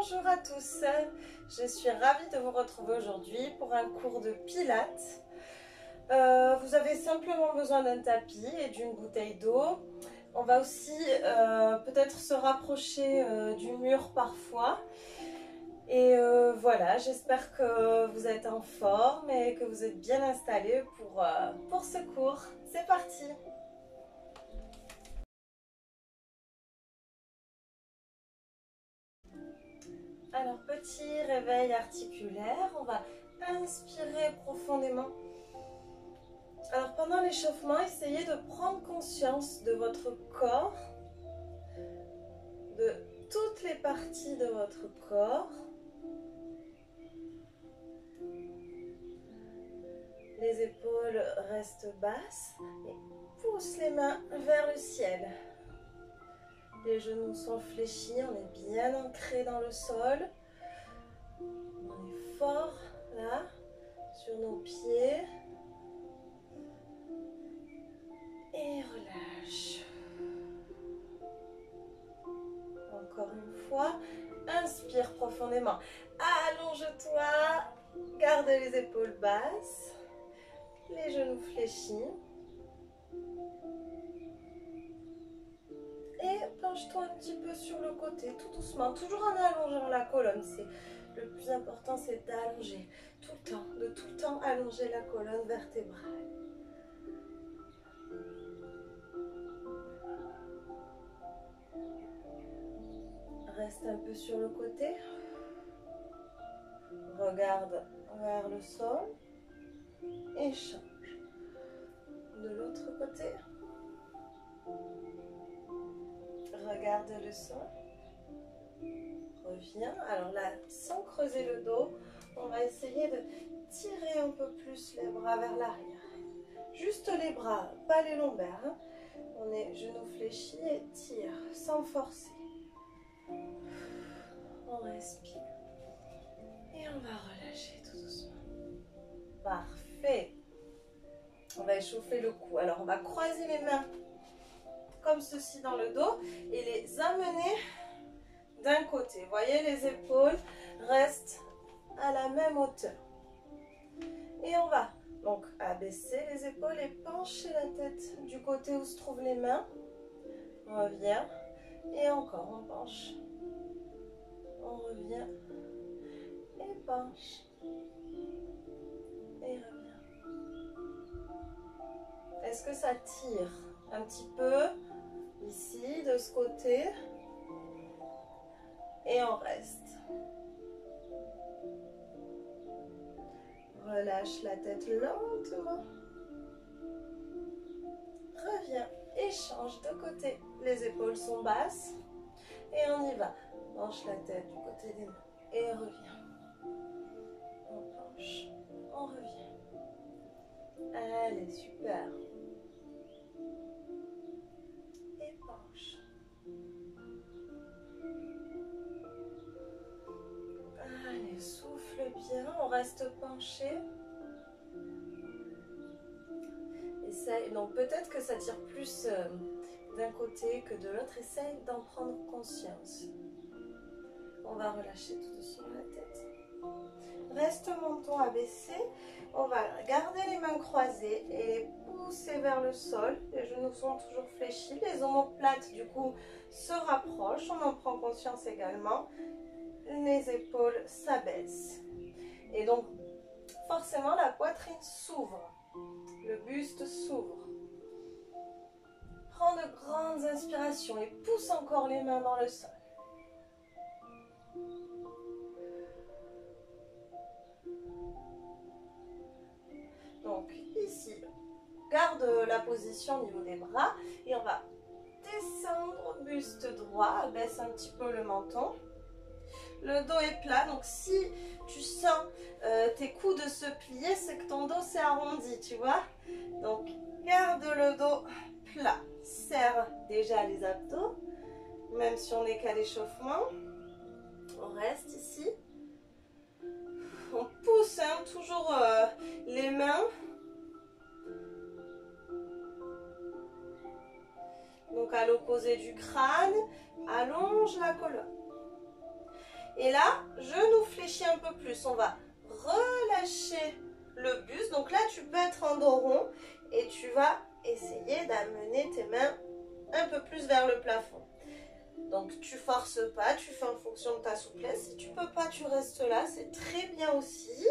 Bonjour à tous, je suis ravie de vous retrouver aujourd'hui pour un cours de pilates. Vous avez simplement besoin d'un tapis et d'une bouteille d'eau. On va aussi peut-être se rapprocher du mur parfois. Et voilà, j'espère que vous êtes en forme et que vous êtes bien installés pour ce cours. C'est parti! Alors, petit réveil articulaire, on va inspirer profondément. Alors, pendant l'échauffement, essayez de prendre conscience de votre corps, de toutes les parties de votre corps. Les épaules restent basses et pousse les mains vers le ciel. Les genoux sont fléchis, on est bien ancré dans le sol. On est fort là, sur nos pieds. Et relâche. Encore une fois, inspire profondément. Allonge-toi, garde les épaules basses, les genoux fléchis. Et penche-toi un petit peu sur le côté, tout doucement, toujours en allongeant la colonne. Le plus important, c'est d'allonger tout le temps, de tout le temps allonger la colonne vertébrale. Reste un peu sur le côté. Regarde vers le sol et change. De l'autre côté. Regarde le sol. Reviens. Alors là, sans creuser le dos, on va essayer de tirer un peu plus les bras vers l'arrière. Juste les bras, pas les lombaires. Hein. On est genoux fléchis et tire, sans forcer. On respire. Et on va relâcher tout doucement. Parfait. On va échauffer le cou. Alors, on va croiser les mains comme ceci dans le dos et les amener d'un côté. Vous voyez, les épaules restent à la même hauteur. Et on va donc abaisser les épaules et pencher la tête du côté où se trouvent les mains. On revient. Et encore, on penche. On revient. Et penche. Et revient. Est-ce que ça tire un petit peu ici, de ce côté? Et on reste. Relâche la tête lentement. Reviens et change de côté. Les épaules sont basses. Et on y va. Penche la tête du côté des mains. Et reviens. On penche. On revient. Allez, super. Et penche. Allez, souffle bien. On reste penché. Essaye. Donc peut-être que ça tire plus d'un côté que de l'autre. Essaye d'en prendre conscience. On va relâcher tout doucement la tête. Reste menton abaissé. On va garder les mains croisées et les pousser vers le sol. Les genoux sont toujours fléchis. Les omoplates du coup se rapprochent. On en prend conscience également. Les épaules s'abaissent. Et donc forcément la poitrine s'ouvre. Le buste s'ouvre. Prends de grandes inspirations et pousse encore les mains dans le sol. Donc ici, garde la position au niveau des bras et on va descendre, buste droit, baisse un petit peu le menton. Le dos est plat, donc si tu sens tes coudes se plier, c'est que ton dos s'est arrondi, tu vois. Donc garde le dos plat, serre déjà les abdos, même si on n'est qu'à l'échauffement. On reste ici. On pousse toujours les mains. Donc à l'opposé du crâne, allonge la colonne. Et là, genou fléchi un peu plus. On va relâcher le buste. Donc là, tu peux être en dos rond et tu vas essayer d'amener tes mains un peu plus vers le plafond. Donc tu forces pas, tu fais en fonction de ta souplesse. Si tu peux pas, tu restes là, c'est très bien aussi.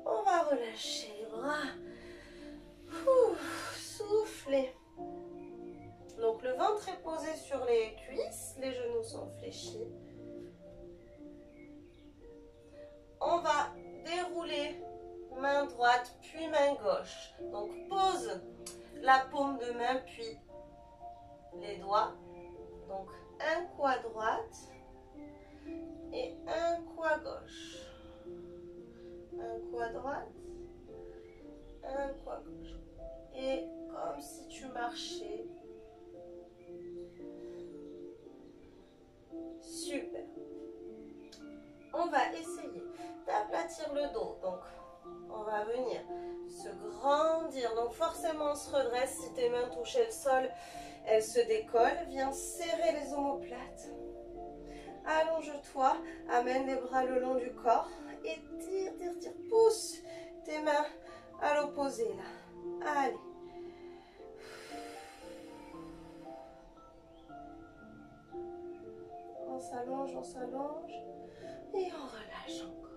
On va relâcher les bras. Souffler. Donc le ventre est posé sur les cuisses, les genoux sont fléchis. On va dérouler main droite puis main gauche. Donc pose la paume de main puis les doigts. Donc un coup à droite et un coup à gauche. Un coup à droite, un coup à gauche. Et comme si tu marchais. Super. On va essayer d'aplatir le dos. Donc, on va venir se grandir. Donc, forcément, on se redresse. Si tes mains touchaient le sol, elles se décollent. Viens serrer les omoplates. Allonge-toi. Amène les bras le long du corps. Et tire, tire, tire. Pousse tes mains à l'opposé, là. Allez. On s'allonge. Et on relâche encore.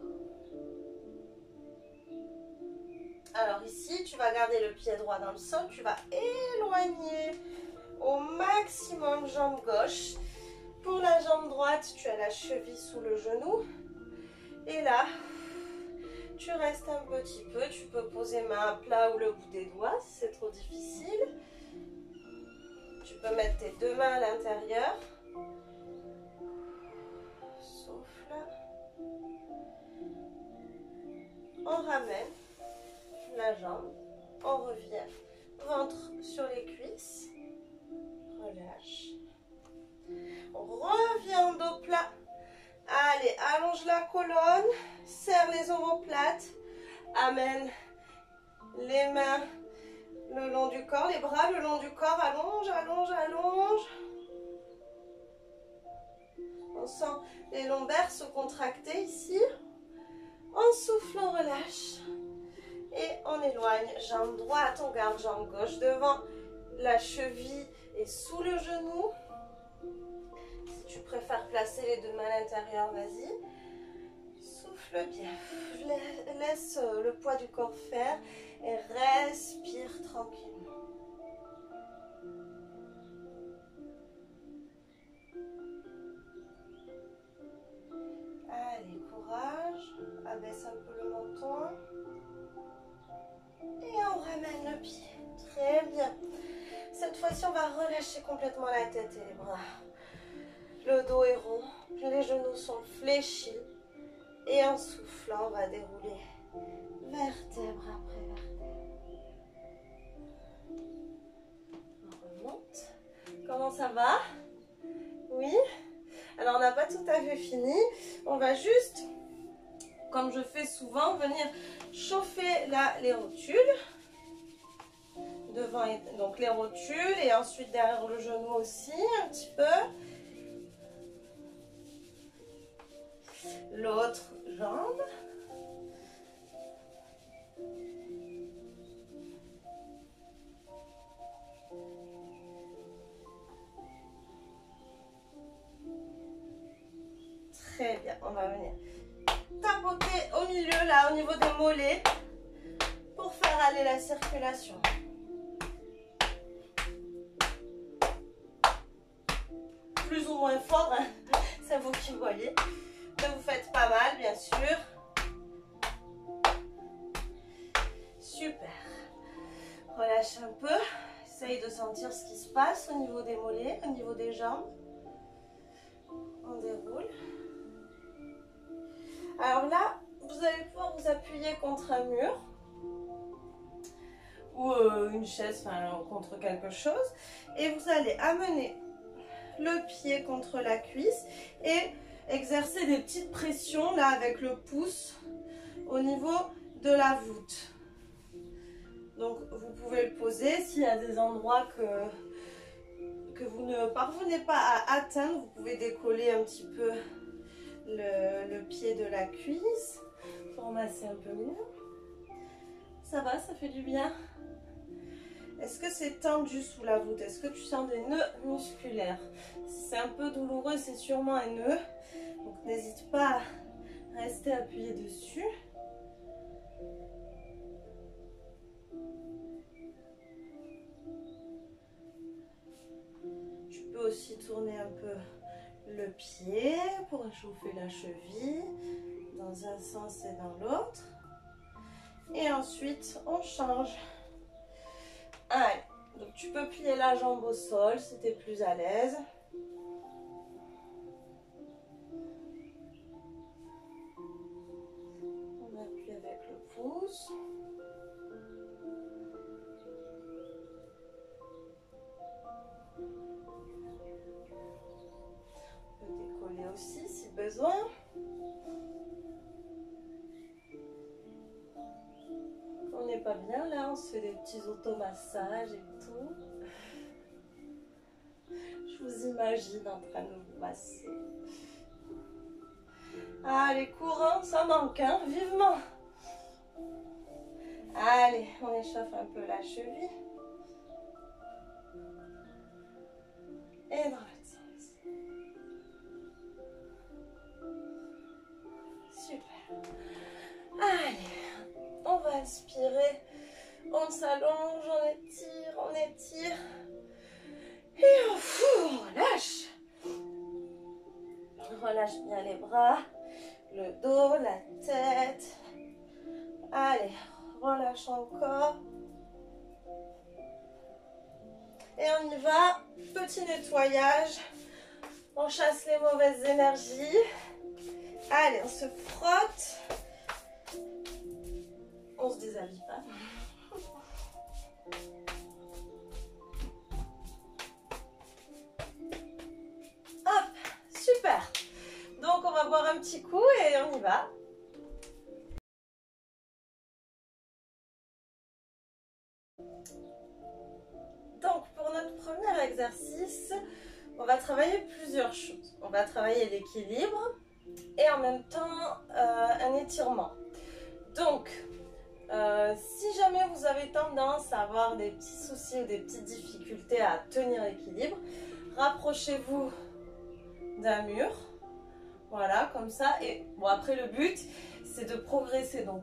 Alors ici, tu vas garder le pied droit dans le sol. Tu vas éloigner au maximum jambe gauche. Pour la jambe droite, tu as la cheville sous le genou. Et là, tu restes un petit peu. Tu peux poser main à plat ou le bout des doigts si c'est trop difficile. Tu peux mettre tes deux mains à l'intérieur. Souffle. On ramène la jambe. On revient. Ventre sur les cuisses. Relâche. On revient en dos plat. Allez, allonge la colonne. Serre les omoplates. Amène les mains le long du corps, les bras le long du corps. Allonge, allonge, allonge. On sent les lombaires se contracter ici. On souffle, on relâche. Et on éloigne. Jambe droite, on garde jambe gauche devant. La cheville est sous le genou. Si tu préfères placer les deux mains à l'intérieur, vas-y. Souffle bien. Laisse le poids du corps faire et respire tranquillement. Allez, courage. Abaisse un peu le menton. Et on ramène le pied. Très bien. Cette fois-ci, on va relâcher complètement la tête et les bras. Le dos est rond. Les genoux sont fléchis. Et en soufflant, on va dérouler vertèbre après vertèbre. On remonte. Comment ça va? Oui? Alors, on n'a pas tout à fait fini. On va juste, comme je fais souvent, venir chauffer là les rotules. Devant, donc les rotules et ensuite derrière le genou aussi, un petit peu. L'autre jambe. Très bien, on va venir tapoter au milieu, là, au niveau des mollets, pour faire aller la circulation. Plus ou moins fort, hein. C'est vous qui voyez. Ne vous faites pas mal, bien sûr. Super. Relâche un peu. Essaye de sentir ce qui se passe au niveau des mollets, au niveau des jambes. On déroule. Alors là, vous allez pouvoir vous appuyer contre un mur ou une chaise, enfin contre quelque chose. Et vous allez amener le pied contre la cuisse et exercer des petites pressions là avec le pouce au niveau de la voûte. Donc vous pouvez le poser s'il y a des endroits que vous ne parvenez pas à atteindre, vous pouvez décoller un petit peu le pied de la cuisse pour masser un peu mieux. Ça va, ça fait du bien? Est-ce que c'est tendu sous la voûte? Est-ce que tu sens des nœuds musculaires? Si c'est un peu douloureux, c'est sûrement un nœud. Donc n'hésite pas à rester appuyé dessus. Tu peux aussi tourner un peu le pied pour réchauffer la cheville dans un sens et dans l'autre. Et ensuite, on change. Allez, donc tu peux plier la jambe au sol si tu es plus à l'aise. On appuie avec le pouce. On peut décoller aussi si besoin. On n'est pas bien là, on se fait des petits automassages et tout. Je vous imagine en train de vous masser. Ah, les courants, ça manque, hein, vivement. Allez, on échauffe un peu la cheville. Et dans l'autre sens. Super. Allez, on va inspirer. On s'allonge, on étire. Et on relâche. Relâche bien les bras, le dos, la tête. Allez, relâche encore. Et on y va. Petit nettoyage. On chasse les mauvaises énergies. Allez, on se frotte. On se déshabille pas. Hop, super. Donc on va boire un petit coup et on y va. Donc pour notre premier exercice, on va travailler plusieurs choses. On va travailler l'équilibre et en même temps un étirement. Donc si jamais vous avez tendance à avoir des petits soucis ou des petites difficultés à tenir l'équilibre, rapprochez-vous d'un mur. Voilà, comme ça. Et bon, après le but, c'est de progresser. Donc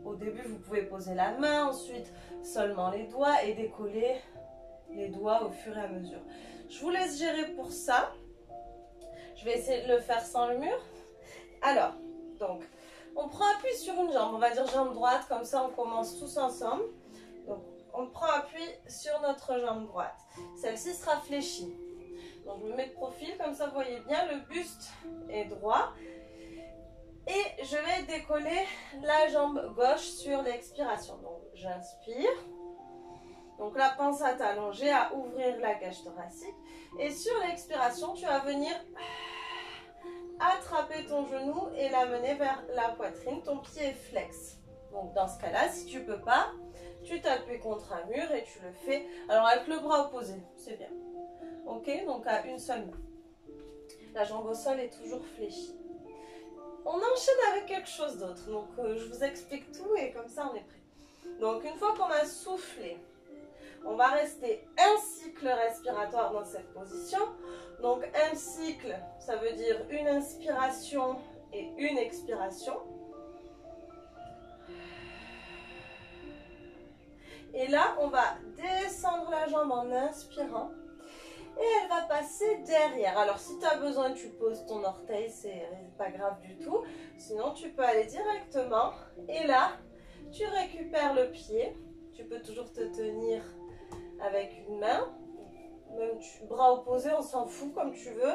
au début, vous pouvez poser la main, ensuite seulement les doigts et décoller les doigts au fur et à mesure. Je vous laisse gérer pour ça. Je vais essayer de le faire sans le mur. Alors, donc, on prend appui sur une jambe. On va dire jambe droite, comme ça on commence tous ensemble. Donc, on prend appui sur notre jambe droite. Celle-ci sera fléchie. Donc, je me mets de profil, comme ça vous voyez bien, le buste est droit. Et je vais décoller la jambe gauche sur l'expiration. Donc, j'inspire. Donc là, pense à t'allonger, à ouvrir la cage thoracique. Et sur l'expiration, tu vas venir attraper ton genou et l'amener vers la poitrine. Ton pied est flex. Donc dans ce cas-là, si tu ne peux pas, tu t'appuies contre un mur et tu le fais. Alors avec le bras opposé, c'est bien. Ok, donc à une seule main. La jambe au sol est toujours fléchie. On enchaîne avec quelque chose d'autre. Donc je vous explique tout et comme ça on est prêt. Donc une fois qu'on a soufflé, on va rester un cycle respiratoire dans cette position. Donc un cycle, ça veut dire une inspiration et une expiration. Et là, on va descendre la jambe en inspirant. Et elle va passer derrière. Alors si tu as besoin, tu poses ton orteil, c'est pas grave du tout. Sinon, tu peux aller directement. Et là, tu récupères le pied. Tu peux toujours te tenir avec une main, même bras opposés, on s'en fout comme tu veux.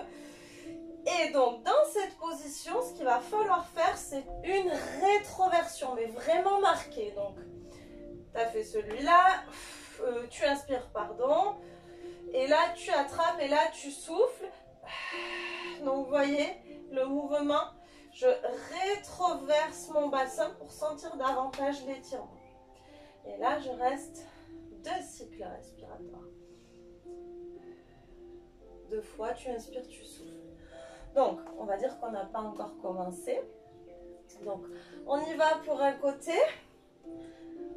Et donc dans cette position, ce qu'il va falloir faire, c'est une rétroversion, mais vraiment marquée. Donc tu as fait celui-là, tu inspires, pardon, et là tu attrapes et là tu souffles. Donc vous voyez le mouvement, je rétroverse mon bassin pour sentir davantage l'étirement. Et là je reste 2 cycles respiratoires. 2, 2 fois, tu inspires, tu souffles. Donc, on va dire qu'on n'a pas encore commencé. Donc, on y va pour un côté.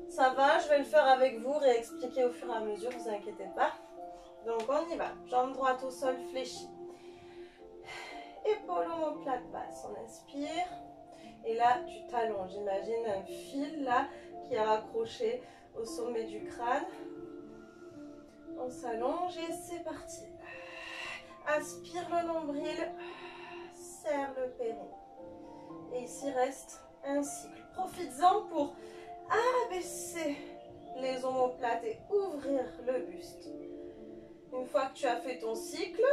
Ça va, je vais le faire avec vous, réexpliquer au fur et à mesure, vous inquiétez pas. Donc, on y va. Jambe droite au sol, fléchie. Épaule omoplate basse, on inspire. Et là, tu t'allonges. Imagine un fil là qui est raccroché au sommet du crâne. On s'allonge et c'est parti. Aspire le nombril, serre le périnée. Et ici reste un cycle. Profites-en pour abaisser les omoplates et ouvrir le buste. Une fois que tu as fait ton cycle,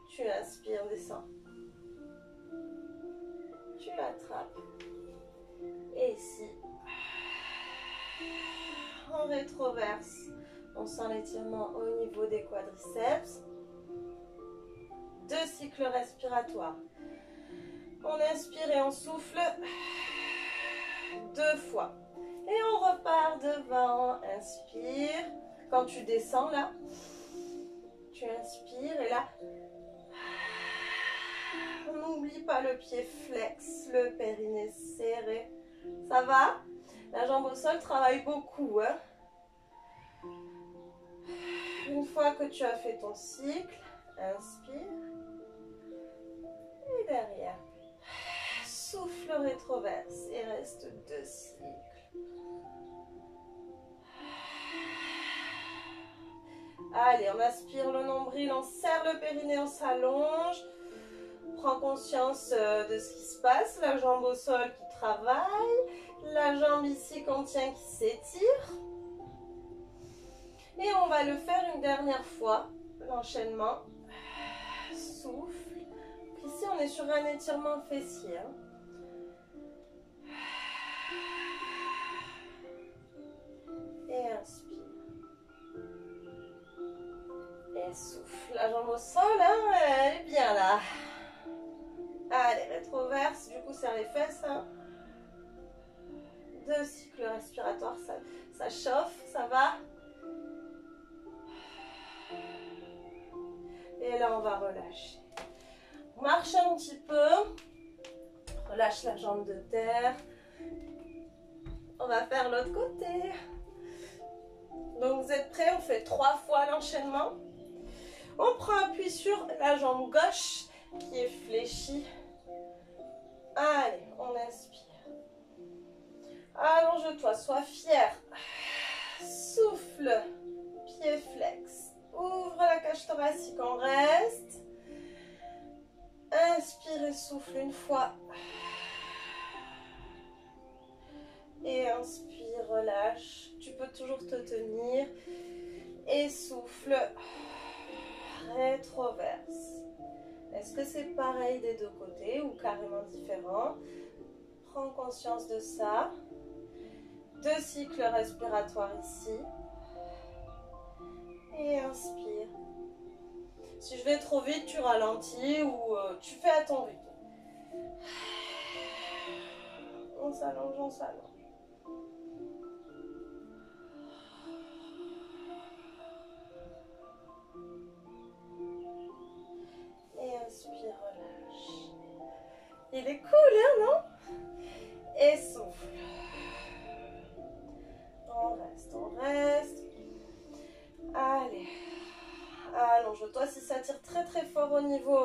tu inspires, descends. Tu attrapes. Et ici, on rétroverse. On sent l'étirement au niveau des quadriceps. 2 cycles respiratoires. On inspire et on souffle 2 fois. Et on repart devant. Inspire. Quand tu descends là, tu inspires et là, n'oublie pas le pied flex, le périnée serré. Ça va? La jambe au sol travaille beaucoup. Hein? Une fois que tu as fait ton cycle, inspire. Et derrière, souffle, rétroverse et reste 2 cycles. Allez, on aspire le nombril, on serre le périnée, on s'allonge. Prends conscience de ce qui se passe. La jambe au sol qui travaille. La jambe ici qu'on tient qui s'étire. Et on va le faire une dernière fois. L'enchaînement. Souffle. Ici, on est sur un étirement fessier. Et inspire. Et souffle. La jambe au sol, hein, elle est bien là. Allez, rétroverse. Du coup, serre les fesses. Hein. 2 cycles respiratoires. Ça chauffe, ça va. Et là, on va relâcher. Marche un petit peu. Relâche la jambe de terre. On va faire l'autre côté. Donc, vous êtes prêts? On fait 3 fois l'enchaînement. On prend appui sur la jambe gauche qui est fléchie. Allez, on inspire. Allonge-toi, sois fier. Souffle. Pied flex. Ouvre la cage thoracique, on reste. Inspire et souffle une fois. Et inspire, relâche. Tu peux toujours te tenir. Et souffle. Rétroverse. Est-ce que c'est pareil des 2 côtés ou carrément différent? Prends conscience de ça. 2 cycles respiratoires ici. Et inspire. Si je vais trop vite, tu ralentis ou tu fais à ton rythme. On s'allonge, on s'allonge. Et inspire, relâche. Il est cool, hein, non? Et souffle. On reste, on reste. Allez. Allonge-toi. Si ça tire très très fort au niveau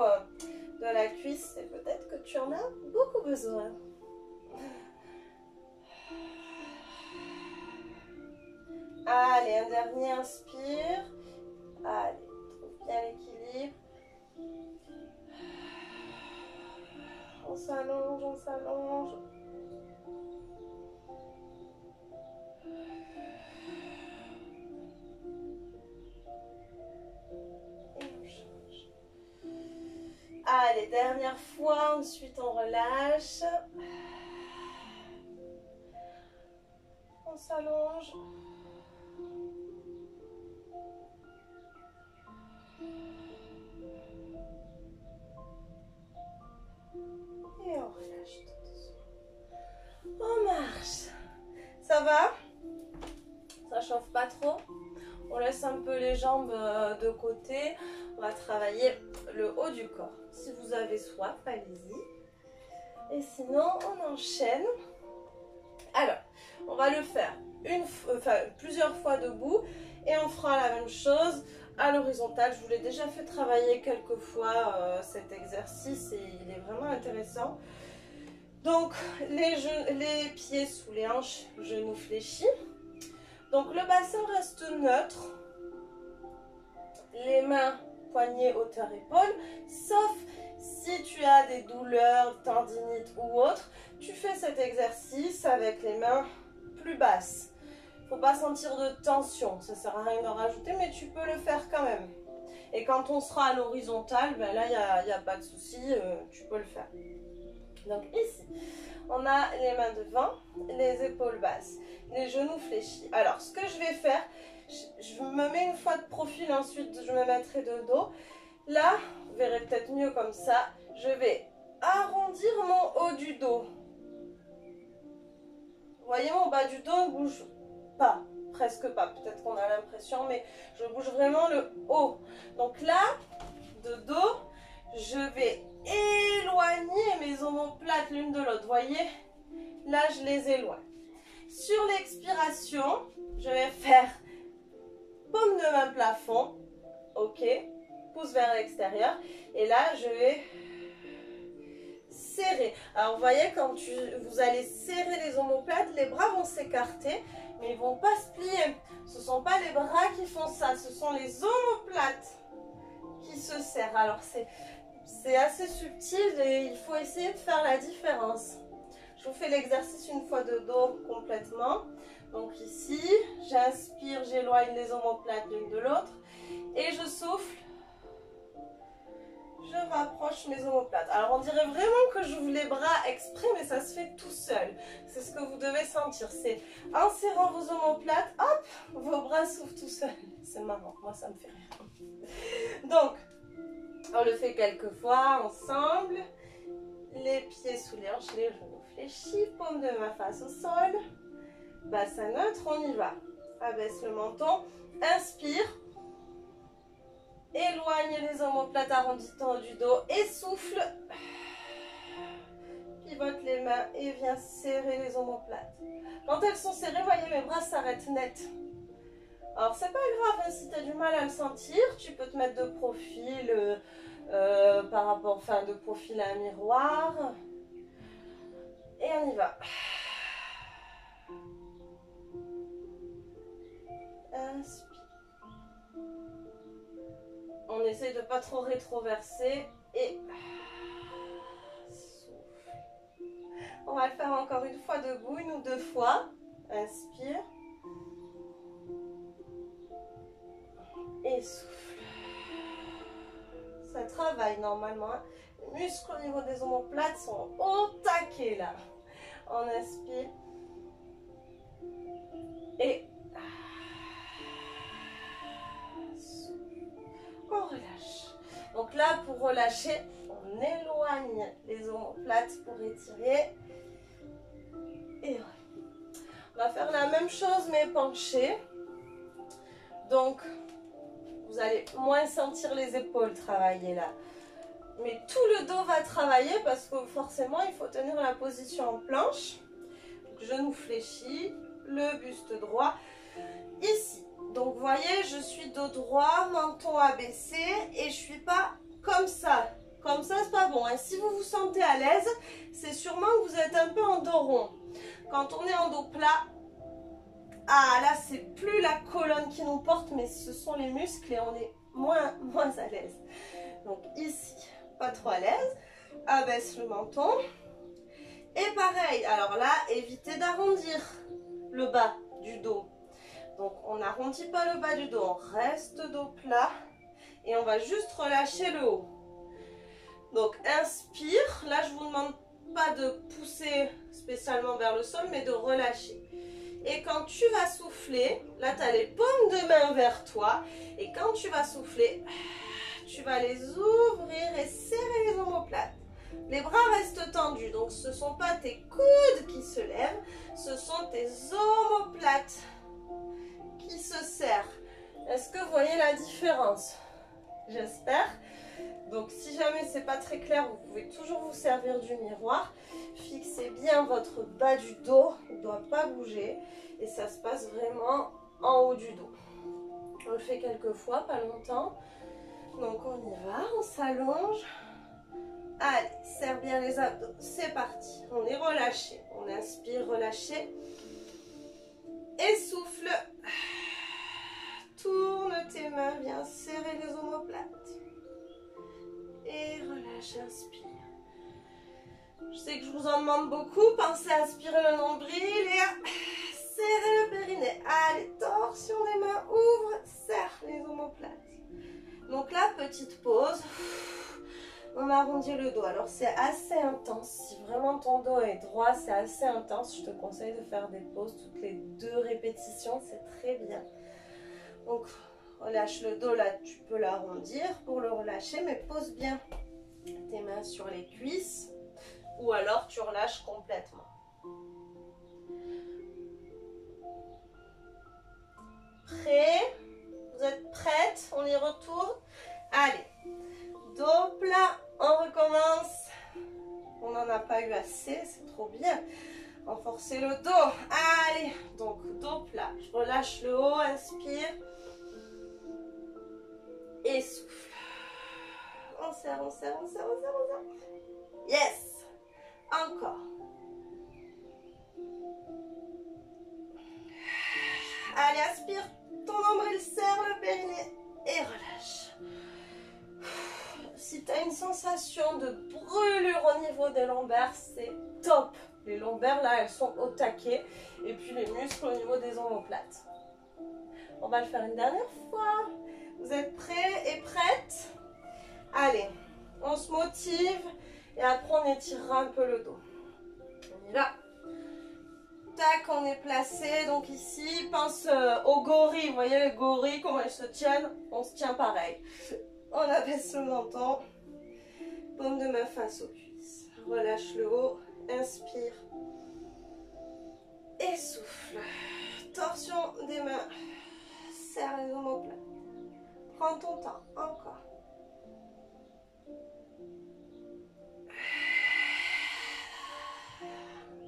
de la cuisse, c'est peut-être que tu en as beaucoup besoin. Allez, un dernier, inspire. Allez, trouve bien l'équilibre. On s'allonge, on s'allonge. Et on change. Allez, dernière fois, ensuite on relâche. On s'allonge. Et on relâche tout doucement. On marche. Ça va? Ça chauffe pas trop? On laisse un peu les jambes de côté. On va travailler le haut du corps. Si vous avez soif, allez-y. Et sinon, on enchaîne. Alors, on va le faire plusieurs fois debout. Et on fera la même chose à l'horizontale. Je vous l'ai déjà fait travailler quelques fois cet exercice et il est vraiment intéressant. Donc, les pieds sous les hanches, genoux fléchis. Donc, le bassin reste neutre. Les mains, poignets, hauteur, épaules. Sauf si tu as des douleurs, tendinites ou autres, tu fais cet exercice avec les mains plus basses. Il ne faut pas sentir de tension, ça ne sert à rien de rajouter, mais tu peux le faire quand même. Et quand on sera à l'horizontale, ben là, il n'y a pas de souci, tu peux le faire. Donc ici, on a les mains devant, les épaules basses, les genoux fléchis. Alors, ce que je vais faire, je me mets une fois de profil, ensuite je me mettrai de dos. Là, vous verrez peut-être mieux comme ça, je vais arrondir mon haut du dos. Vous voyez, mon bas du dos ne bouge pas, presque pas, peut-être qu'on a l'impression, mais je bouge vraiment le haut. Donc là, de dos, je vais éloigner mes omoplates l'une de l'autre. Vous voyez, là je les éloigne. Sur l'expiration, je vais faire paume de main plafond, ok, pouce vers l'extérieur, et là je vais serrer. Alors vous voyez, quand vous allez serrer les omoplates, les bras vont s'écarter, mais ils ne vont pas se plier. Ce ne sont pas les bras qui font ça, ce sont les omoplates qui se serrent. Alors c'est assez subtil et il faut essayer de faire la différence. Je vous fais l'exercice une fois de dos complètement. Donc ici, j'inspire, j'éloigne les omoplates l'une de l'autre et je souffle. Je rapproche mes omoplates. Alors on dirait vraiment que j'ouvre les bras exprès, mais ça se fait tout seul. C'est ce que vous devez sentir. C'est en serrant vos omoplates, hop, vos bras s'ouvrent tout seuls. C'est marrant, moi ça me fait rire. Donc, on le fait quelques fois ensemble. Les pieds sous les hanches, les genoux fléchis, paume de main face au sol. Bassin neutre, on y va. Abaisse le menton, inspire. Éloigne les omoplates arrondies en haut du dos et souffle. Pivote les mains et viens serrer les omoplates. Quand elles sont serrées, voyez, mes bras s'arrêtent net. Alors c'est pas grave, hein, si tu as du mal à le sentir, tu peux te mettre de profil de profil à un miroir. Et on y va. Inspire. On essaye de pas trop rétroverser et souffle. On va le faire encore une fois debout, une ou deux fois. Inspire. Et souffle. Ça travaille normalement. Les muscles au niveau des omoplates sont au taquet là. On inspire. Et on relâche. Donc là, pour relâcher, on éloigne les omoplates pour étirer. Et on va faire la même chose mais penché. Donc, vous allez moins sentir les épaules travailler là. Mais tout le dos va travailler parce que forcément, il faut tenir la position en planche. Donc, genoux fléchis, le buste droit. Ici. Donc, vous voyez, je suis dos droit, menton abaissé et je suis pas comme ça. Comme ça, c'est pas bon. Et si vous vous sentez à l'aise, c'est sûrement que vous êtes un peu en dos rond. Quand on est en dos plat, ah là, c'est plus la colonne qui nous porte, mais ce sont les muscles et on est moins à l'aise. Donc ici, pas trop à l'aise. Abaisse le menton. Et pareil, alors là, évitez d'arrondir le bas du dos. Donc, on n'arrondit pas le bas du dos, on reste dos plat et on va juste relâcher le haut. Donc, inspire. Là, je ne vous demande pas de pousser spécialement vers le sol, mais de relâcher. Et quand tu vas souffler, là, tu as les paumes de main vers toi. Et quand tu vas souffler, tu vas les ouvrir et serrer les omoplates. Les bras restent tendus, donc ce ne sont pas tes coudes qui se lèvent, ce sont tes omoplates qui se serrent. Est-ce que vous voyez la différence? j'espère. Donc si jamais c'est pas très clair, vous pouvez toujours vous servir du miroir. Fixez bien votre bas du dos, il ne doit pas bouger. Et ça se passe vraiment en haut du dos. On le fait quelques fois, pas longtemps. Donc on y va, on s'allonge. Allez, serre bien les abdos, c'est parti. On est relâché, on inspire, relâché. Essouffle. Tourne tes mains, viens serrer les omoplates. Et relâche, inspire. Je sais que je vous en demande beaucoup. Pensez à aspirer le nombril et à serrer le périnée. Allez, torsion des mains, ouvre, serre les omoplates. Donc là, petite pause. On arrondit le dos. Alors c'est assez intense. Si vraiment ton dos est droit, c'est assez intense. Je te conseille de faire des pauses toutes les 2 répétitions. C'est très bien. Donc relâche le dos. Là, tu peux l'arrondir pour le relâcher. Mais pose bien tes mains sur les cuisses. Ou alors tu relâches complètement. Prêt? Vous êtes prête? On y retourne? Allez. Dos plat, on recommence. On n'en a pas eu assez, c'est trop bien. Renforcez le dos. Allez, donc dos plat. Je relâche le haut, inspire. Et souffle. On serre, on serre, on serre, on serre, on serre. Yes. Encore. Allez, aspire. Ton nombril, serre le périnée. Et relâche. Si tu as une sensation de brûlure au niveau des lombaires, c'est top. Les lombaires, là, elles sont au taquet. Et puis les muscles au niveau des omoplates. On va le faire une dernière fois. Vous êtes prêts et prêtes? Allez, on se motive. Et après, on étirera un peu le dos. On y va. Tac, on est placé. Donc ici, pense aux gorilles. Vous voyez les gorilles, comment elles se tiennent? On se tient pareil. On abaisse le menton. Paume de main face aux cuisses. Relâche le haut. Inspire. Et souffle. Torsion des mains. Serre les omoplates. Prends ton temps. Encore.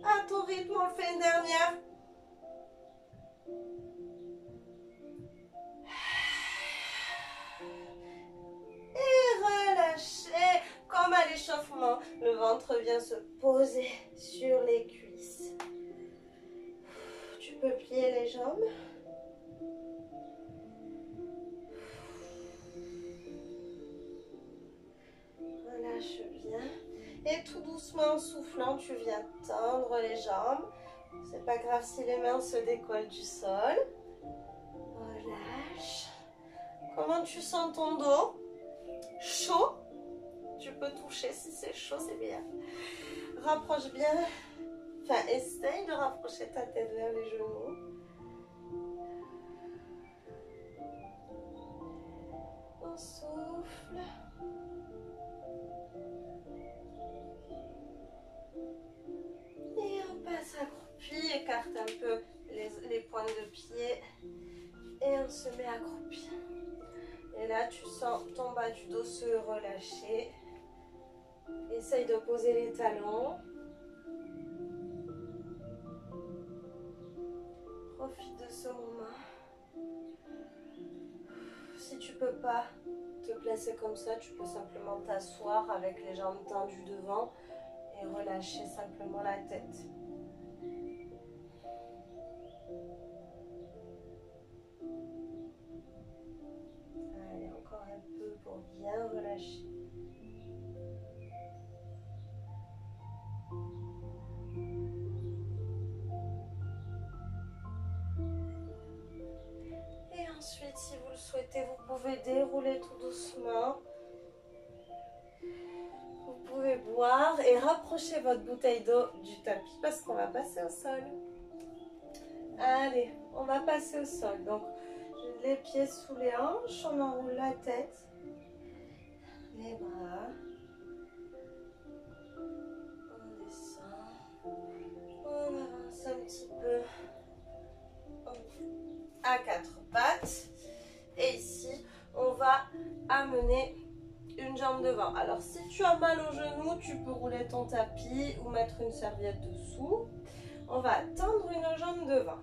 À ton rythme, on le fait une dernière. Et relâchez. Comme à l'échauffement, le ventre vient se poser sur les cuisses. Tu peux plier les jambes. Relâche bien. Et tout doucement, en soufflant, tu viens tendre les jambes. C'est pas grave si les mains se décollent du sol. Relâche. Comment tu sens ton dos? Chaud? Tu peux toucher si c'est chaud, c'est bien. Rapproche bien. Enfin, essaye de rapprocher ta tête vers les genoux. On souffle. Et on passe accroupi. Écarte un peu les pointes de pied. Et on se met accroupi. Et là, tu sens ton bas du dos se relâcher. Essaye de poser les talons. Profite de ce moment. Si tu peux pas te placer comme ça, tu peux simplement t'asseoir avec les jambes tendues devant et relâcher simplement la tête. Allez, encore un peu pour bien relâcher. Et ensuite, si vous le souhaitez, vous pouvez dérouler tout doucement. Vous pouvez boire et rapprocher votre bouteille d'eau du tapis parce qu'on va passer au sol. Allez, on va passer au sol. Donc, les pieds sous les hanches, on enroule la tête, les bras. On descend. On avance un petit peu à 4 pattes. Et ici, on va amener une jambe devant. Alors si tu as mal au genou, tu peux rouler ton tapis ou mettre une serviette dessous. On va tendre une jambe devant.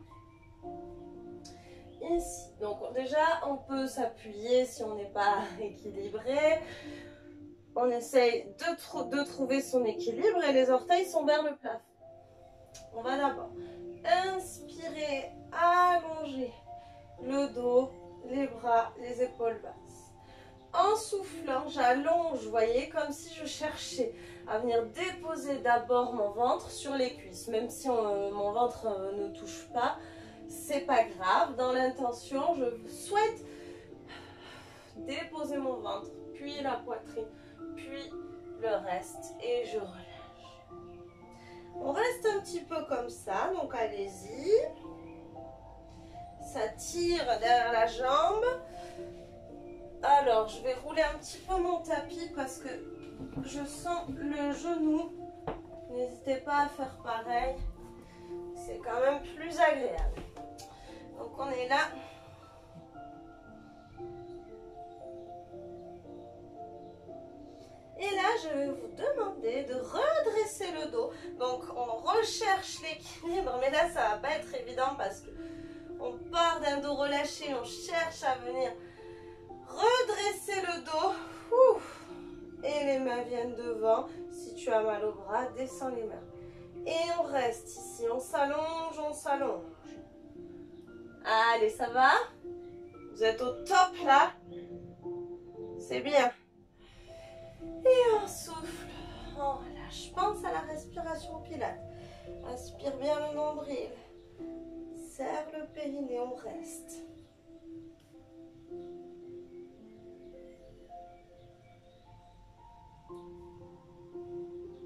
Ici, donc déjà on peut s'appuyer si on n'est pas équilibré. On essaye de trouver son équilibre et les orteils sont vers le plafond. On va d'abord inspirer, allonger le dos, les bras, les épaules basses. En soufflant, j'allonge, vous voyez, comme si je cherchais à venir déposer d'abord mon ventre sur les cuisses. Même si mon ventre ne touche pas, c'est pas grave. Dans l'intention, je souhaite déposer mon ventre, puis la poitrine, puis le reste et je relâche. On reste un petit peu comme ça, donc allez-y. Ça tire derrière la jambe. Alors, je vais rouler un petit peu mon tapis parce que je sens le genou. N'hésitez pas à faire pareil. C'est quand même plus agréable. Donc, on est là. Et là, je vais vous demander de redresser le dos. Donc, on recherche l'équilibre. Mais là, ça ne va pas être évident parce que on part d'un dos relâché. On cherche à venir redresser le dos. Ouf. Et les mains viennent devant. Si tu as mal au bras, descends les mains. Et on reste ici. On s'allonge, on s'allonge. Allez, ça va? Vous êtes au top là? C'est bien. Et on souffle, on relâche. Pense à la respiration pilates. Aspire bien le nombril. Serre le périnée, on reste.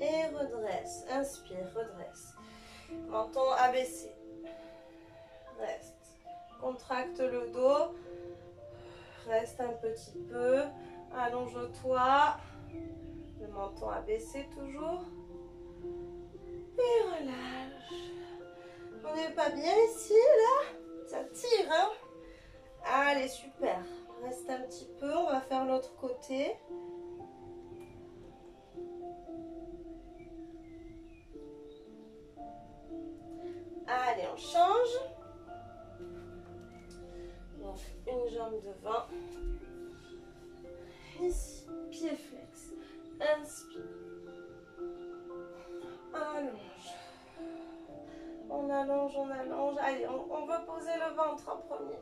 Et redresse. Inspire, redresse. Menton abaissé. Reste. Contracte le dos. Reste un petit peu. Allonge-toi. Le menton abaissé toujours. Et relâche. On n'est pas bien ici, là? Ça tire, hein? Allez, super. Reste un petit peu. On va faire l'autre côté. Allez, on change. Donc, une jambe devant. Ici, pied flex. Inspire. Allonge. On allonge, on allonge. Allez, on va poser le ventre en premier.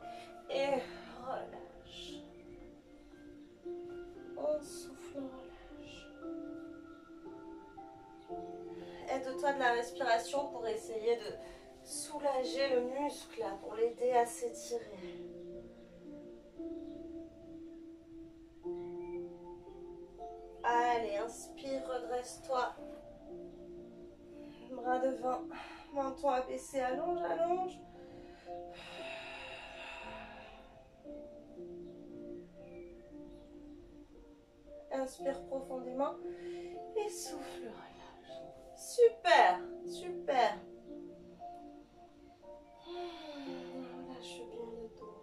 Et relâche. On souffle, on relâche. Aide-toi de la respiration pour essayer de soulager le muscle, là, pour l'aider à s'étirer. Allez, inspire, redresse-toi. Bras devant, menton abaissé, allonge, allonge. Inspire profondément et souffle, relâche. Super, super. Relâche bien le dos.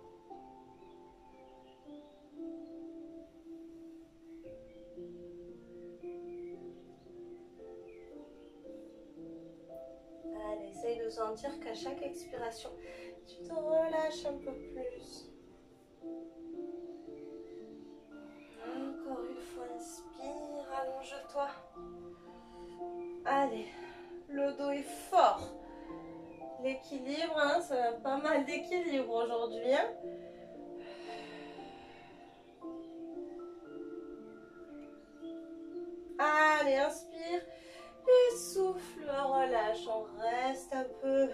Allez, essaye de sentir qu'à chaque expiration, tu te relâches un peu plus. Encore une fois, inspire, allonge-toi. Allez, le dos est fort. L'équilibre, hein, ça a pas mal d'équilibre aujourd'hui. Hein. Allez, inspire et souffle, relâche, on reste un peu.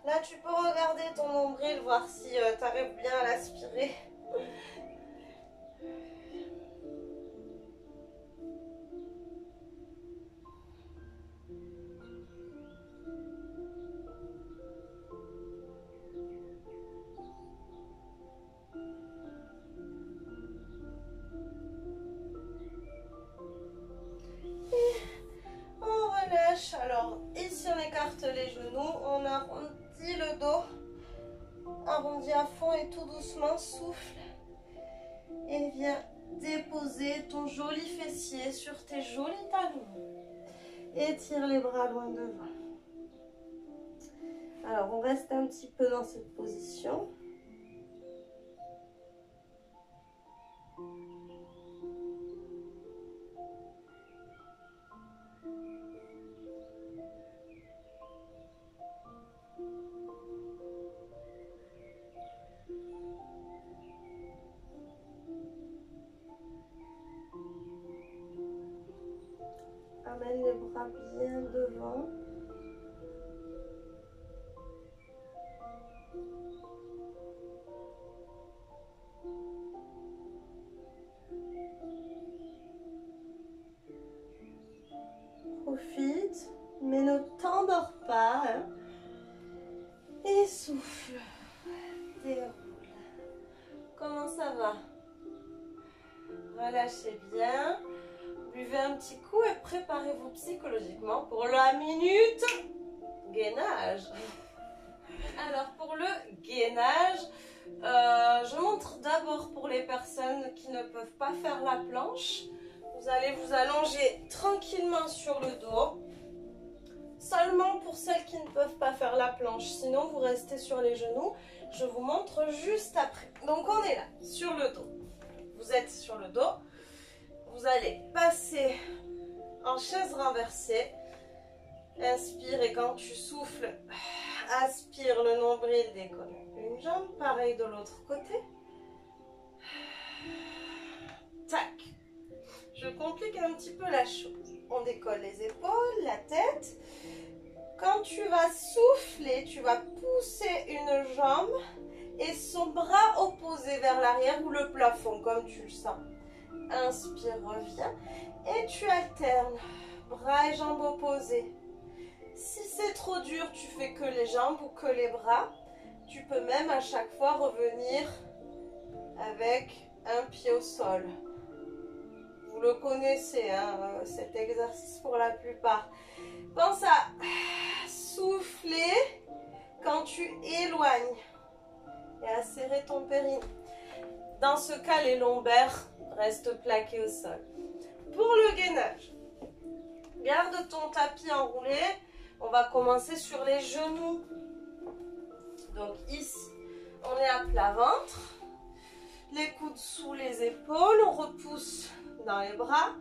Là, tu peux regarder ton nombril, voir si tu arrives bien à l'aspirer. Alors, ici on écarte les genoux, on arrondit le dos, arrondit à fond et tout doucement, souffle et viens déposer ton joli fessier sur tes jolis talons. Étire les bras loin devant. Alors, on reste un petit peu dans cette position. Amène les bras bien devant. Profite, mais ne t'endors pas. Hein. Et souffle. Déroule. Comment ça va? Relâchez bien. Buvez un petit coup et préparez-vous psychologiquement pour la minute gainage. Alors pour le gainage, je montre d'abord pour les personnes qui ne peuvent pas faire la planche. Vous allez vous allonger tranquillement sur le dos. Seulement pour celles qui ne peuvent pas faire la planche. Sinon vous restez sur les genoux. Je vous montre juste après. Donc on est là, sur le dos. Vous êtes sur le dos. Vous allez passer en chaise renversée. Inspire et quand tu souffles, aspire le nombril, décolle une jambe. Pareil de l'autre côté. Tac. Je complique un petit peu la chose. On décolle les épaules, la tête. Quand tu vas souffler, tu vas pousser une jambe et son bras opposé vers l'arrière ou le plafond, comme tu le sens. Inspire, reviens. Et tu alternes. Bras et jambes opposés. Si c'est trop dur, tu fais que les jambes ou que les bras. Tu peux même à chaque fois revenir avec un pied au sol. Vous le connaissez, hein, cet exercice pour la plupart. Pense à souffler quand tu éloignes et à serrer ton périnée. Dans ce cas, les lombaires restent plaqués au sol. Pour le gainage, garde ton tapis enroulé. On va commencer sur les genoux. Donc ici, on est à plat ventre. Les coudes sous les épaules. On repousse dans les bras.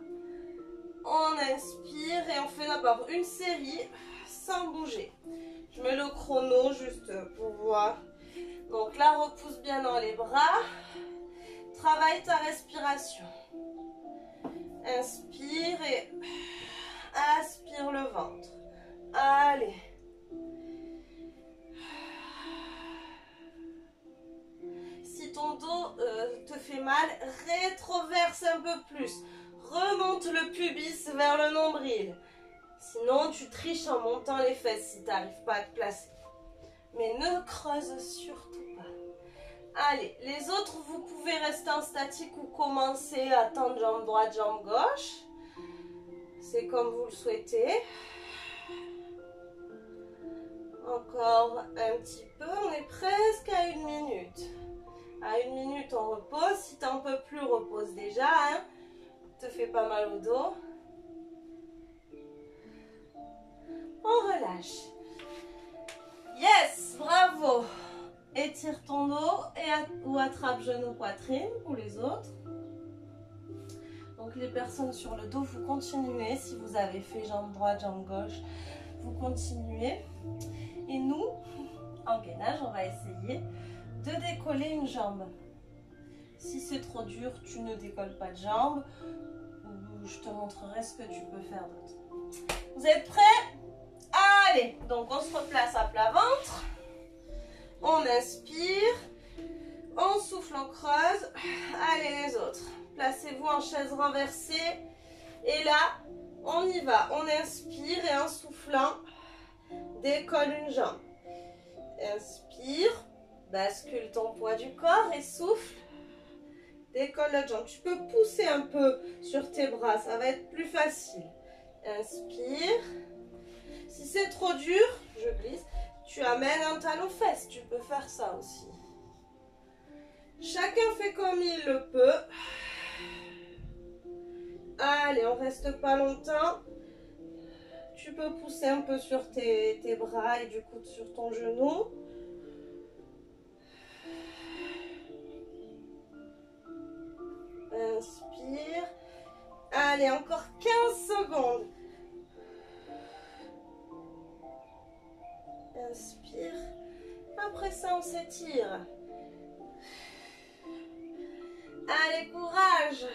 On inspire et on fait d'abord une série sans bouger. Je mets le chrono juste pour voir. Donc là, repousse bien dans les bras. Travaille ta respiration. Inspire et aspire le ventre. Allez. Si ton dos te fait mal, rétroverse un peu plus. Remonte le pubis vers le nombril. Sinon, tu triches en montant les fesses si tu n'arrives pas à te placer. Mais ne creuse surtout pas. Allez, les autres, vous pouvez rester en statique ou commencer à tendre jambe droite, jambe gauche. C'est comme vous le souhaitez. Encore un petit peu, on est presque à 1 minute. À 1 minute, on repose. Si tu n'en peux plus, repose déjà. Hein. Te fais pas mal au dos. On relâche. Yes, bravo. Étire ton dos ou attrape genou poitrine pour les autres. Donc les personnes sur le dos, vous continuez. Si vous avez fait jambe droite, jambe gauche, vous continuez. Et nous, en gainage, on va essayer de décoller une jambe. Si c'est trop dur, tu ne décolles pas de jambe. Je te montrerai ce que tu peux faire d'autre. Vous êtes prêts? Allez, donc on se replace à plat ventre. On inspire. On souffle, on creuse. Allez les autres. Placez-vous en chaise renversée. Et là, on y va. On inspire et en soufflant, décolle une jambe. Inspire. Bascule ton poids du corps et souffle. Décolle la jambe. Tu peux pousser un peu sur tes bras. Ça va être plus facile. Inspire. Si c'est trop dur, je glisse. Tu amènes un talon fesse. Tu peux faire ça aussi. Chacun fait comme il le peut. Allez, on reste pas longtemps. Tu peux pousser un peu sur tes bras et du coup sur ton genou. Inspire. Allez, encore 15 secondes. Inspire. Après ça, on s'étire. Allez, courage.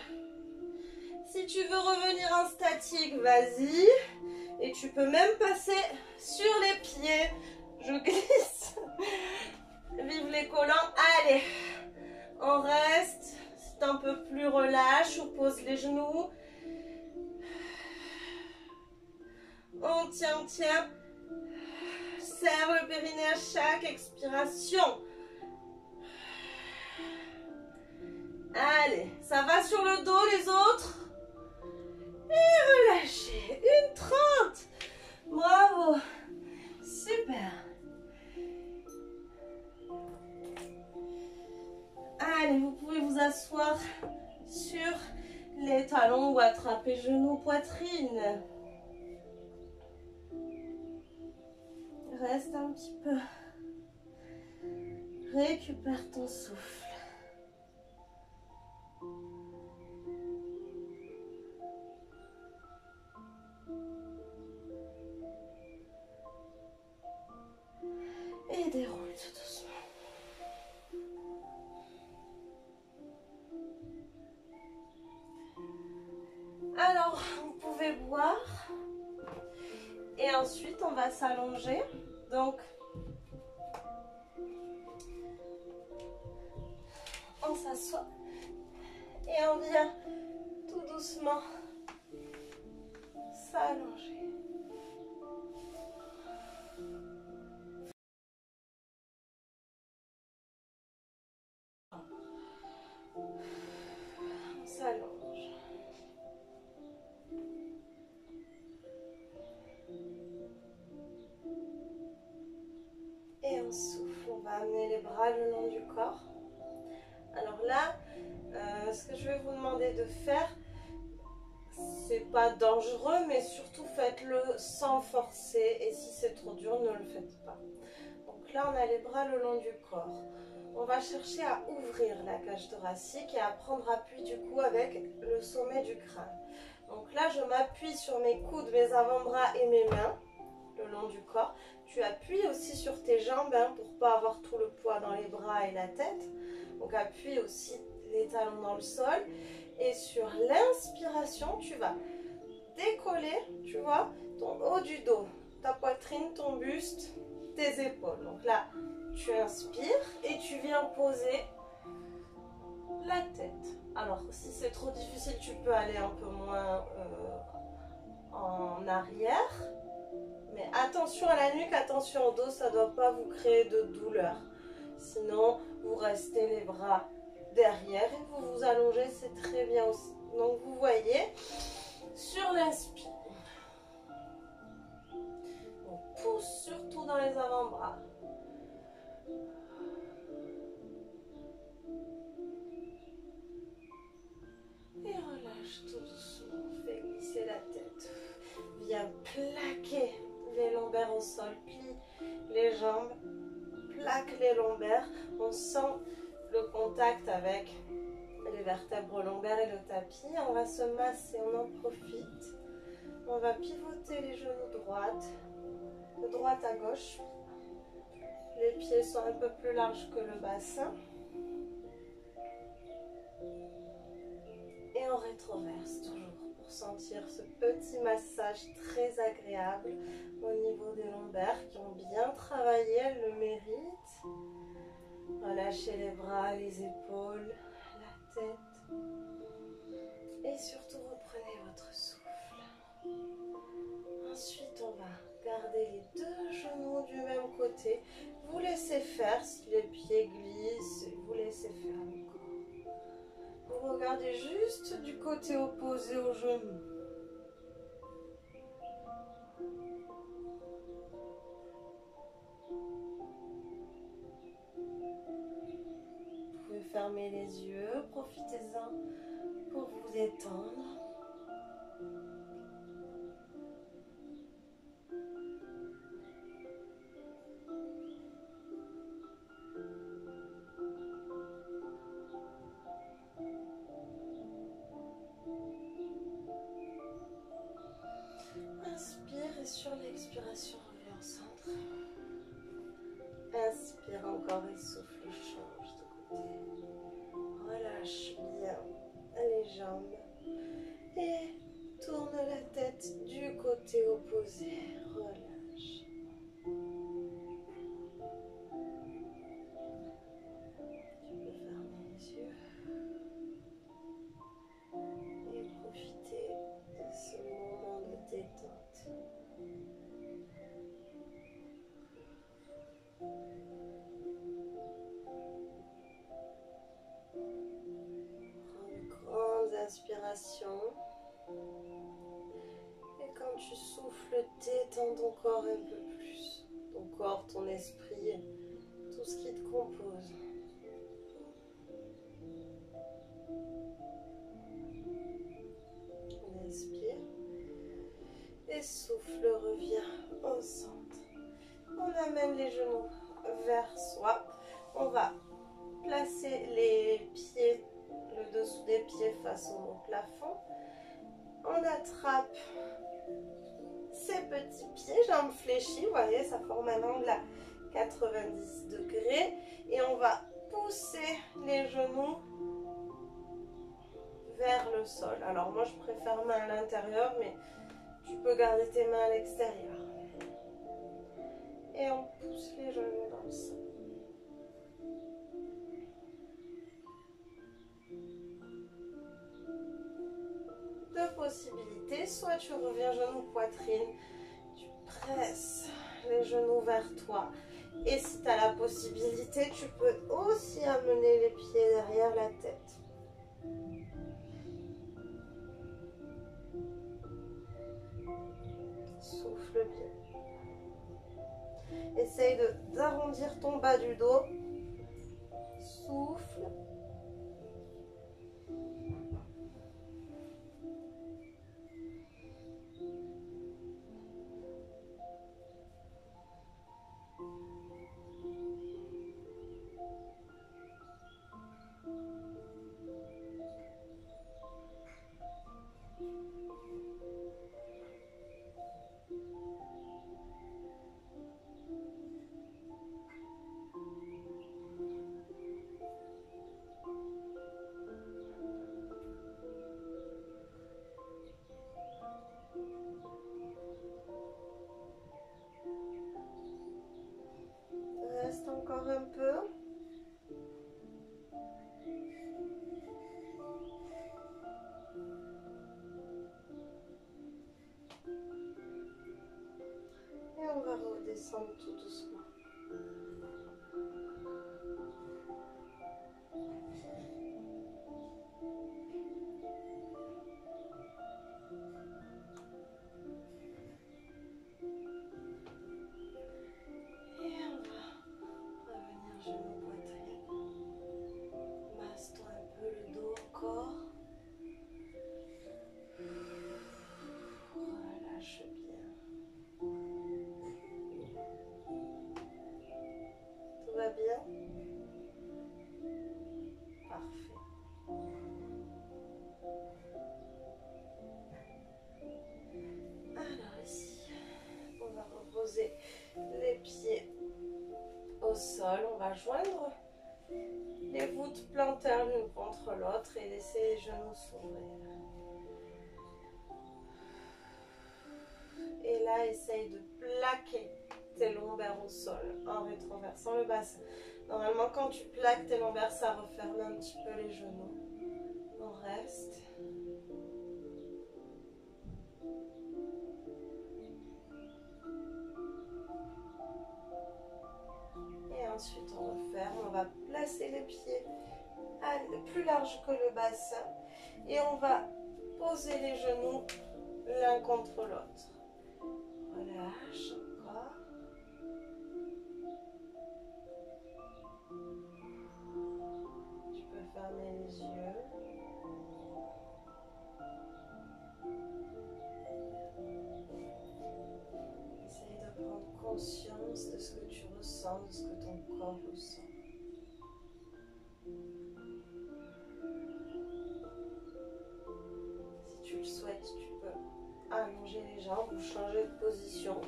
Si tu veux revenir en statique, vas-y. Et tu peux même passer sur les pieds. Je glisse. Vive les collants. Allez, on reste. C'est un peu plus relâche. On pose les genoux. On tient, on tient. Serre le périnée à chaque expiration. Allez, ça va sur le dos les autres. Et relâchez. 1,30. Bravo. Super. Allez, vous pouvez vous asseoir sur les talons ou attraper genoux, poitrine. Reste un petit peu. Récupère ton souffle. Et déroule tout doucement. Alors, vous pouvez boire. Et ensuite, on va s'allonger. Donc, on s'assoit. Et on vient tout doucement s'allonger. On s'allonge. Et on souffle. On va amener les bras le long du corps. Alors là, ce que je vais vous demander de faire, c'est pas dangereux, mais surtout faites-le sans forcer. Et si c'est trop dur, ne le faites pas. Donc là, on a les bras le long du corps. On va chercher à ouvrir la cage thoracique et à prendre appui du coup avec le sommet du crâne. Donc là, je m'appuie sur mes coudes, mes avant-bras et mes mains le long du corps. Tu appuies aussi sur tes jambes pour ne pas avoir tout le poids dans les bras et la tête. Donc appuie aussi les talons dans le sol. Et sur l'inspiration, tu vas décoller, tu vois, ton haut du dos, ta poitrine, ton buste, tes épaules. Donc là, tu inspires et tu viens poser la tête. Alors, si c'est trop difficile, tu peux aller un peu moins en arrière. Mais attention à la nuque, attention au dos, ça ne doit pas vous créer de douleur. Sinon, vous restez les bras derrière et vous vous allongez, c'est très bien aussi. Donc, vous voyez, sur l'inspire, on pousse surtout dans les avant-bras. Et relâche tout doucement, fais glisser la tête. Viens plaquer les lombaires au sol, plie les jambes, plaque les lombaires. On sent le contact avec les vertèbres lombaires et le tapis. On va se masser, on en profite. On va pivoter les genoux de droite à gauche. Les pieds sont un peu plus larges que le bassin. Et on rétroverse toujours pour sentir ce petit massage très agréable au niveau des lombaires qui ont bien travaillé, elles le méritent. Relâchez les bras, les épaules, la tête. Et surtout reprenez votre souffle. Ensuite on va garder les deux genoux du même côté. Vous laissez faire, si les pieds glissent, vous laissez faire le corps. Vous regardez juste du côté opposé au genou. Vous pouvez fermer les yeux, profitez-en pour vous détendre. inspiration, reviens au centre. Inspire encore et souffle, change de côté. Relâche bien les jambes et tourne la tête du côté opposé. Relâche. Tu peux fermer les yeux et profiter de ce moment de détente. Prends une grande inspiration. Et quand tu souffles, détends ton corps un peu plus. Ton corps, ton esprit, tout ce qui te compose. On inspire. Et souffle, reviens au centre. On amène les genoux vers soi. On va placer les pieds, le dessous des pieds face au plafond. On attrape ces petits pieds, jambes fléchies, vous voyez, ça forme un angle à 90 degrés. Et on va pousser les genoux vers le sol. Alors moi, je préfère main à l'intérieur, mais tu peux garder tes mains à l'extérieur. Et on pousse les genoux dans le sol. Deux possibilités, soit tu reviens genou poitrine, tu presses les genoux vers toi. Et si tu as la possibilité, tu peux aussi amener les pieds derrière la tête. Souffle bien. Essaye d'arrondir ton bas du dos. Souffle. Reste encore un peu. Et on va redescendre tout doucement. Bien. Parfait. Alors ici, on va reposer les pieds au sol. On va joindre les voûtes plantaires l'une contre l'autre et laisser les genoux s'ouvrir. Et là, essaye de plaquer tes lombaires au sol en rétroversant le bassin. Normalement, quand tu plaques tes lombaires, ça referme un petit peu les genoux. On reste. Et ensuite, on referme. On va placer les pieds plus large que le bassin. Et on va poser les genoux l'un contre l'autre. Relâche encore. Tu peux fermer les yeux. Essaye de prendre conscience de ce que tu ressens, de ce que ton corps ressent. Si tu le souhaites, tu peux allonger les jambes, vous changez de position.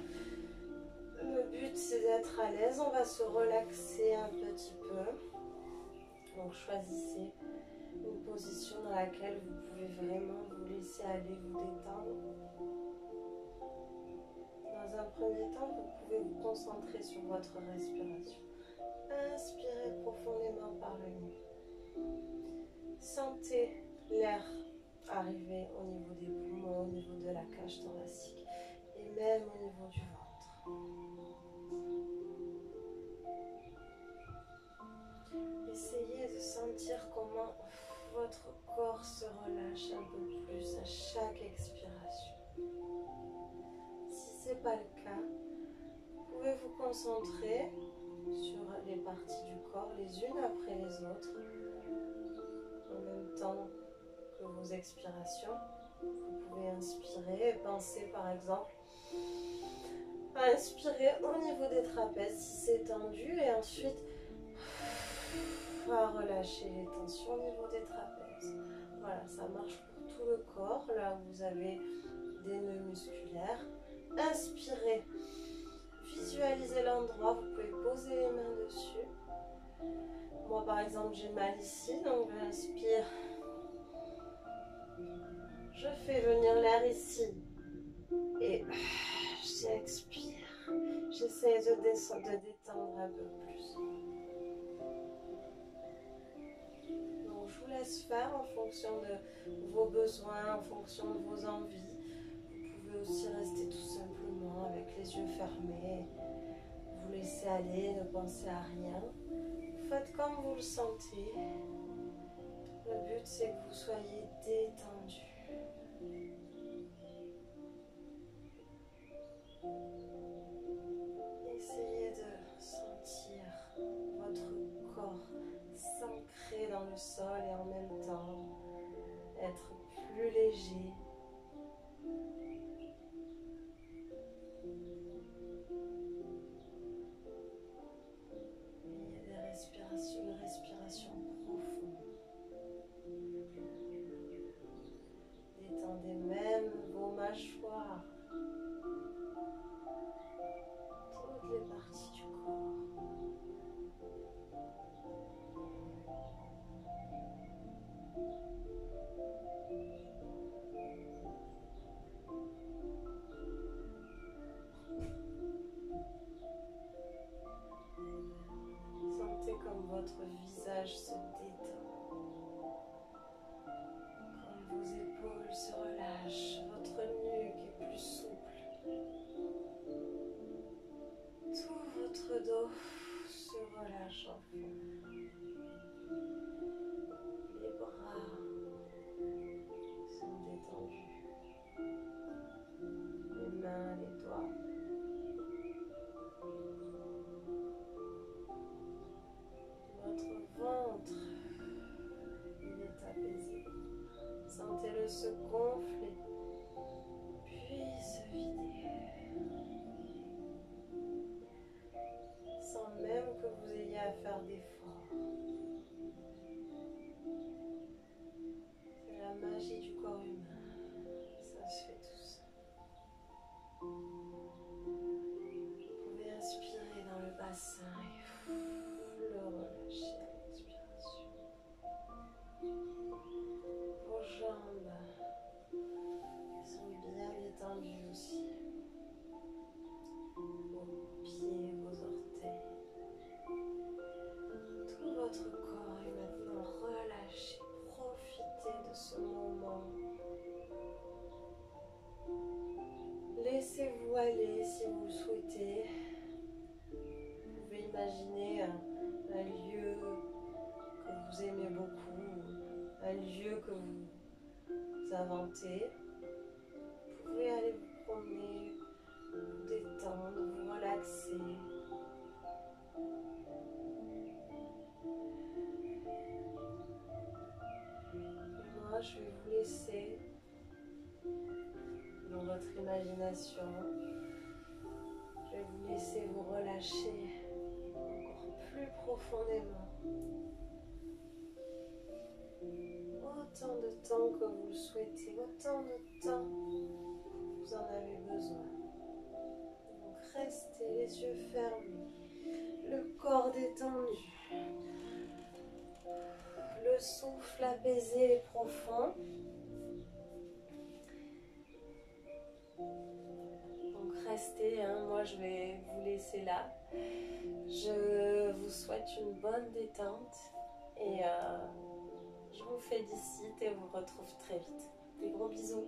Le but c'est d'être à l'aise, on va se relaxer un petit peu. Donc choisissez une position dans laquelle vous pouvez vraiment vous laisser aller, vous détendre. Dans un premier temps, vous pouvez vous concentrer sur votre respiration. Inspirez profondément par le nez. Sentez l'air arriver au niveau des poumons, au niveau de la cage thoracique et même au niveau du ventre. Essayez de sentir comment votre corps se relâche un peu plus à chaque expiration. Si ce n'est pas le cas, vous pouvez vous concentrer sur les parties du corps les unes après les autres en même temps que vos expirations. Vous pouvez inspirer et penser par exemple à inspirer au niveau des trapèzes si c'est tendu et ensuite à relâcher les tensions au niveau des trapèzes. Voilà, ça marche pour tout le corps, là où vous avez des nœuds musculaires. Inspirez, visualisez l'endroit, vous pouvez poser les mains dessus. Moi par exemple j'ai mal ici, donc j'inspire. Je fais venir l'air ici et j'expire. J'essaie de détendre un peu plus. Donc je vous laisse faire en fonction de vos besoins, en fonction de vos envies. Vous pouvez aussi rester tout simplement avec les yeux fermés. Vous laissez aller, ne pensez à rien. Faites comme vous le sentez. Le but c'est que vous soyez détendu. Essayez de sentir votre corps s'ancrer dans le sol et en même temps être plus léger. Il y a une respiration profonde. Détendez même vos mâchoires. Toutes les parties du corps. Sentez comme votre visage se détend. Comme vos épaules se relâchent, votre nuque est plus souple. Tout votre dos se relâche enfin. Les bras sont détendus. Les mains, les doigts. Votre ventre, il est apaisé. Sentez-le se gonfler, puis se vider. Sans même que vous ayez à faire d'efforts. C'est la magie du corps humain. Ça se fait tout seul. Vous pouvez inspirer dans le bassin et le relâcher à l'expiration. Vos jambes sont bien détendues aussi. Vos pieds, vos orteils. Tout votre corps est maintenant relâché. Profitez de ce moment. Laissez-vous aller si vous le souhaitez. Vous pouvez imaginer un lieu que vous aimez beaucoup, un lieu que vous inventez. Vous pouvez aller vous promener, vous détendre, vous relaxer. Moi, je vais vous laisser dans votre imagination. Je vais vous laisser vous relâcher encore plus profondément. Autant de temps que vous le souhaitez, autant de temps vous en avez besoin. Donc restez les yeux fermés, le corps détendu, le souffle apaisé et profond. Donc restez, hein, moi je vais vous laisser là. Je vous souhaite une bonne détente et je vous fais d'ici et vous retrouve très vite. Des gros bisous.